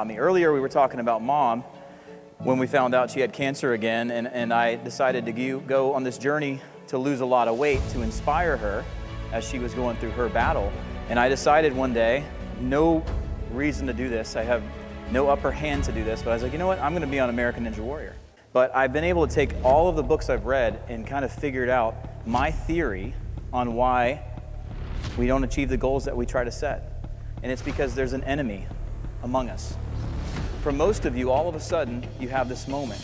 Me. Earlier we were talking about Mom when we found out she had cancer again, and I decided to go on this journey to lose a lot of weight to inspire her as she was going through her battle. And I decided one day, no reason to do this, I have no upper hand to do this, but I was like, you know what, I'm going to be on American Ninja Warrior. But I've been able to take all of the books I've read and kind of figured out my theory on why we don't achieve the goals that we try to set. And it's because there's an enemy among us. For most of you, all of a sudden, you have this moment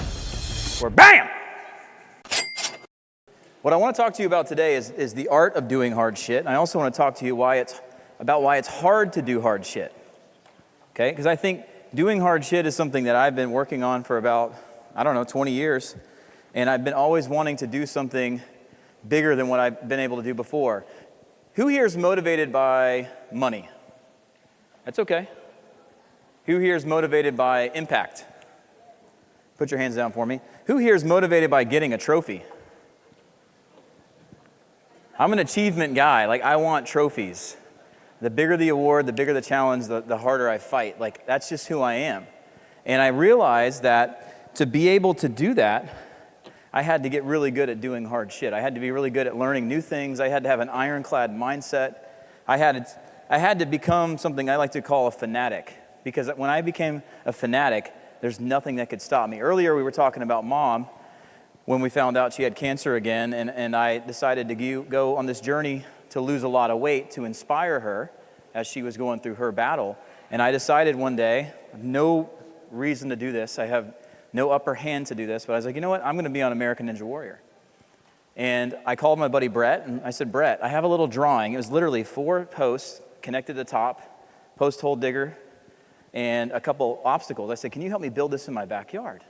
where BAM! What I want to talk to you about today is the art of doing hard shit. And I also want to talk to you about why it's hard to do hard shit. Okay? Because I think doing hard shit is something that I've been working on for about, 20 years. And I've been always wanting to do something bigger than what I've been able to do before. Who here is motivated by money? That's okay. Who here is motivated by impact? Put your hands down for me. Who here is motivated by getting a trophy? I'm an achievement guy. Like, I want trophies. The bigger the award, the bigger the challenge, the harder I fight. Like, that's just who I am. And I realized that to be able to do that, I had to get really good at doing hard shit. I had to be really good at learning new things. I had to have an ironclad mindset. I had to become something I like to call a fanatic. Because when I became a fanatic, there's nothing that could stop me. Earlier we were talking about Mom when we found out she had cancer again, and I decided to go on this journey to lose a lot of weight to inspire her as she was going through her battle. And I decided one day, no reason to do this, I have no upper hand to do this, but I was like, you know what, I'm going to be on American Ninja Warrior. And I called my buddy Brett, and I said, Brett, I have a little drawing. It was literally 4 posts connected to the top, post hole digger, and a couple obstacles. I said, can you help me build this in my backyard?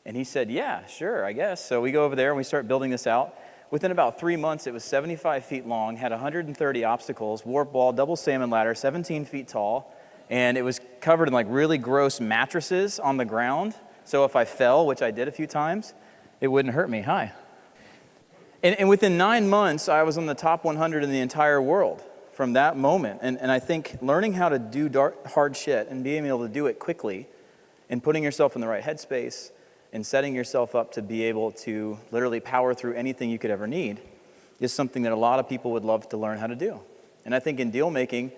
And he said, yeah, sure, I guess. So we go over there and we start building this out. Within about 3 months, it was 75 feet long, had 130 obstacles, warp wall, double salmon ladder, 17 feet tall, and it was covered in like really gross mattresses on the ground. So if I fell, which I did a few times, it wouldn't hurt me. Hi. And within 9 months, I was on the top 100 in the entire world from that moment. And I think learning how to do hard shit and being able to do it quickly and putting yourself in the right headspace and setting yourself up to be able to literally power through anything you could ever need is something that a lot of people would love to learn how to do. And I think in deal making,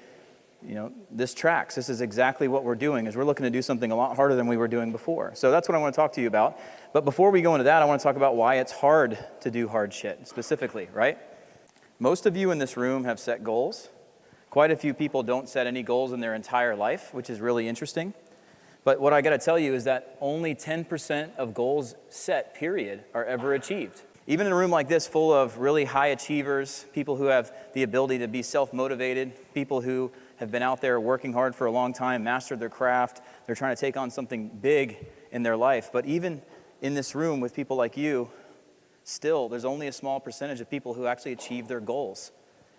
this tracks. This is exactly what we're doing, is we're looking to do something a lot harder than we were doing before. So that's what I want to talk to you about. But before we go into that, I want to talk about why it's hard to do hard shit, specifically, right? Most of you in this room have set goals. Quite a few people don't set any goals in their entire life, which is really interesting. But what I got to tell you is that only 10% of goals set, period, are ever achieved. Even in a room like this full of really high achievers, people who have the ability to be self-motivated, people who have been out there working hard for a long time, mastered their craft, they're trying to take on something big in their life. But even in this room with people like you, still, there's only a small percentage of people who actually achieve their goals.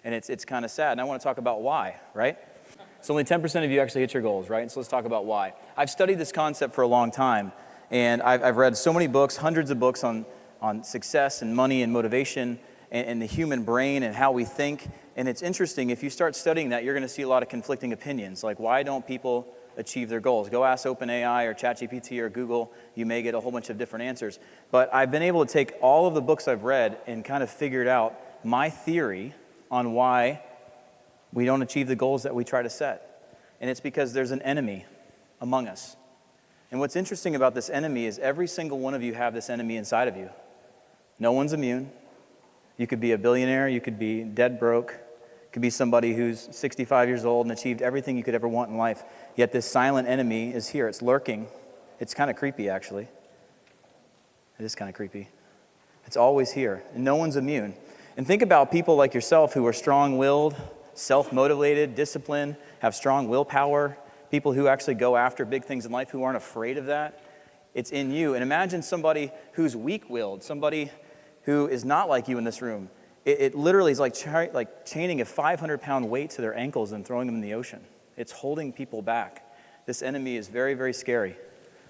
And it's kind of sad. And I want to talk about why, right? So only 10% of you actually hit your goals, right? So let's talk about why. I've studied this concept for a long time, and I've read so many books, hundreds of books on success and money and motivation and the human brain and how we think. And it's interesting, if you start studying that, you're going to see a lot of conflicting opinions. Like, why don't people achieve their goals? Go ask OpenAI or ChatGPT or Google. You may get a whole bunch of different answers. But I've been able to take all of the books I've read and kind of figured out my theory on why we don't achieve the goals that we try to set. And it's because there's an enemy among us. And what's interesting about this enemy is every single one of you have this enemy inside of you. No one's immune. You could be a billionaire, you could be dead broke, you could be somebody who's 65 years old and achieved everything you could ever want in life. Yet this silent enemy is here, it's lurking. It's kind of creepy, actually. It is kind of creepy. It's always here, and no one's immune. And think about people like yourself who are strong-willed, self-motivated, disciplined, have strong willpower, people who actually go after big things in life, who aren't afraid of that. It's in you. And imagine somebody who's weak-willed, somebody who is not like you in this room. It literally is like chaining a 500-pound weight to their ankles and throwing them in the ocean. It's holding people back. This enemy is very, very scary.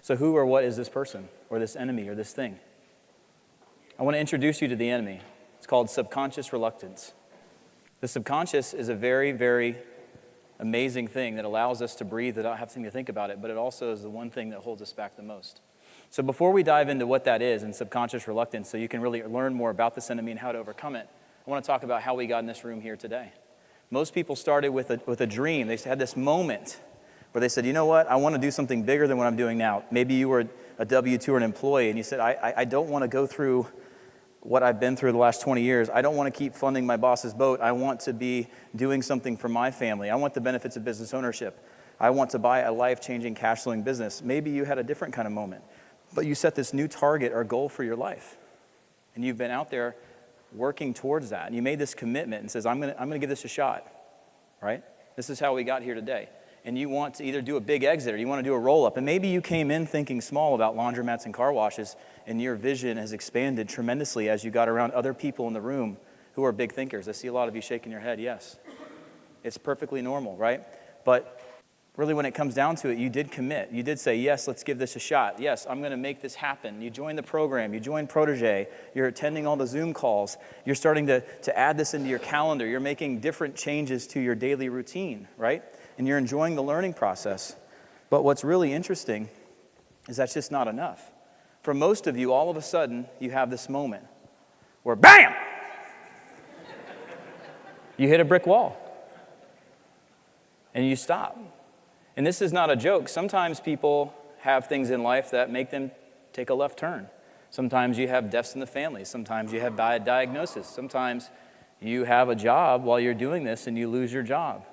So who or what is this person or this enemy or this thing? I want to introduce you to the enemy. It's called subconscious reluctance. The subconscious is a very, very amazing thing that allows us to breathe without having to think about it, but it also is the one thing that holds us back the most. So before we dive into what that is and subconscious reluctance, so you can really learn more about this enemy and how to overcome it, I want to talk about how we got in this room here today. Most people started with a dream. They had this moment where they said, you know what, I want to do something bigger than what I'm doing now. Maybe you were a W-2 or an employee, and you said, I don't want to go through what I've been through the last 20 years. I don't want to keep funding my boss's boat. I want to be doing something for my family. I want the benefits of business ownership. I want to buy a life-changing, cash-flowing business. Maybe you had a different kind of moment, but you set this new target or goal for your life, and you've been out there working towards that, and you made this commitment and says, I'm gonna give this a shot, right? This is how we got here today. And you want to either do a big exit or you want to do a roll-up, and maybe you came in thinking small about laundromats and car washes, and your vision has expanded tremendously as you got around other people in the room who are big thinkers. I see a lot of you shaking your head, yes. It's perfectly normal, right? But really, when it comes down to it, you did commit. You did say, yes, let's give this a shot. Yes, I'm going to make this happen. You joined the program. You joined Protégé. You're attending all the Zoom calls. You're starting to add this into your calendar. You're making different changes to your daily routine, right? And you're enjoying the learning process. But what's really interesting is that's just not enough. For most of you, all of a sudden, you have this moment where, bam! You hit a brick wall. And you stop. And this is not a joke. Sometimes people have things in life that make them take a left turn. Sometimes you have deaths in the family. Sometimes you have bad diagnosis. Sometimes you have a job while you're doing this and you lose your job.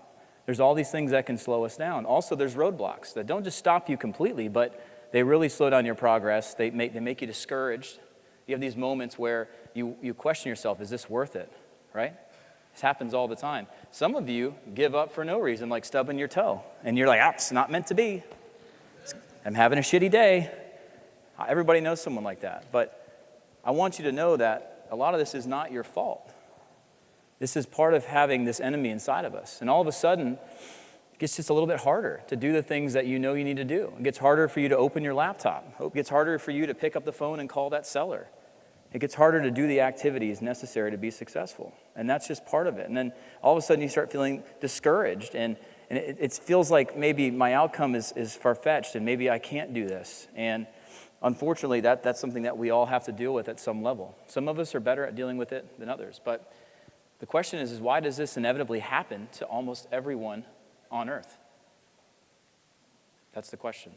There's all these things that can slow us down. Also, there's roadblocks that don't just stop you completely, but they really slow down your progress. They make you discouraged. You have these moments where you question yourself, is this worth it, right? This happens all the time. Some of you give up for no reason, like stubbing your toe. And you're like, it's not meant to be. I'm having a shitty day. Everybody knows someone like that. But I want you to know that a lot of this is not your fault. This is part of having this enemy inside of us. And all of a sudden, it gets just a little bit harder to do the things that you know you need to do. It gets harder for you to open your laptop. It gets harder for you to pick up the phone and call that seller. It gets harder to do the activities necessary to be successful. And that's just part of it. And then all of a sudden you start feeling discouraged. And it feels like maybe my outcome is far-fetched and maybe I can't do this. And unfortunately, that's something that we all have to deal with at some level. Some of us are better at dealing with it than others. But the question is why does this inevitably happen to almost everyone on earth? That's the question.